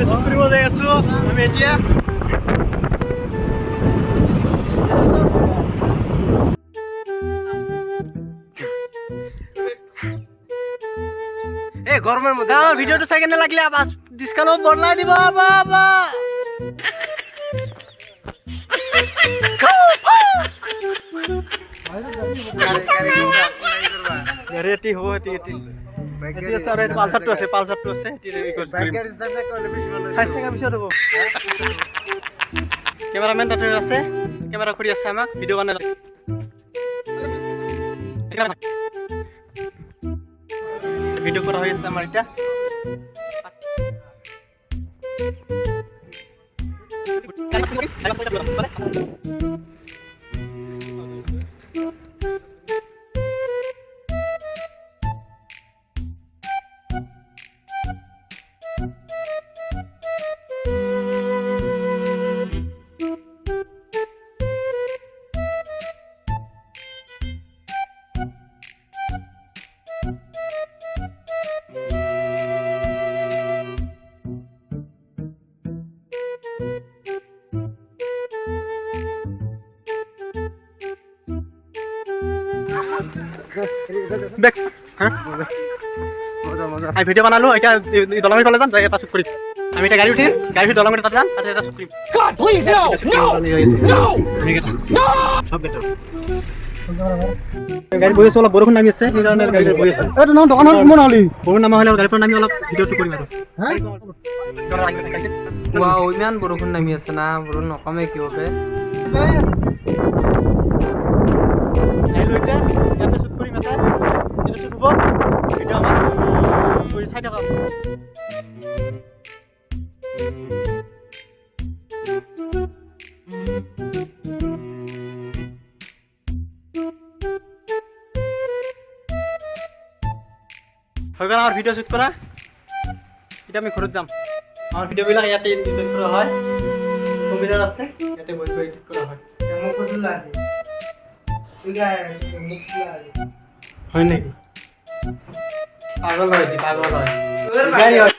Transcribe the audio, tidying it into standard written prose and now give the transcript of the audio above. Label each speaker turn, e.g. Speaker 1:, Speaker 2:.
Speaker 1: shoot কৰিব যাই আছো আমি এতিয়া এই গরমের মধ্যে আমার ভিডিওটা সেকেন্ডে লাগলে আবার ডিসকাউন্ট বদলাই দিব বাবা রেটি হো এটি এটি এটি স্যার এর পালসারটো আছে এটি রিকোয়েস্ট করি বাইক রিসার্চ করলে বেশি ভালো সাইজ টাকা বেশি দেব ক্যামেরাম্যান তাতে আছে ক্যামেরা করি আছে আমাক ভিডিও বানাই ভিডিও করা হয়েছে আমার এটা বেক হ্যাঁ মজা আই ভিডিও বানালো এটা দলঙে চলে যান জায়গা শুট করি আমি এটা গাড়ি উঠি গাড়ি দলঙে তাতে যান তাতে এটা শুট করি গড প্লিজ নো নো আমি এটা সব বেটার গাড়ি বইছে অলপ বৰষুণ নামি আছে এই কাৰণে গাড়ি বই আছে এটো না দোকানত মন হলি বৰষুণ নামা হলে গাড়ি পৰা নামি অলপ ভিডিওটো কৰিম আৰু হ্যাঁ
Speaker 2: ওয়াও ইমান বৰষুণ নামি আছে না বৰষুণ নকমে কি হবে
Speaker 1: এটা ইয়াতে শুট কৰিম এটা শুট হ'ব ভিডিও আমাৰ কৰি চাই থাকক হৈ গ'ল আমাৰ ভিডিও শুট কৰা এটা আমি ঘৰত যাম আমাৰ ভিডিওবিলাক ইয়াতে এডিট কৰা হয় কম্পিউটাৰ আছে ইয়াতে বহি বহি এডিট কৰা হয়
Speaker 2: মোক কইছিল আজি তুই মিক্স লাগে
Speaker 1: হয় নেকি পাগল হয়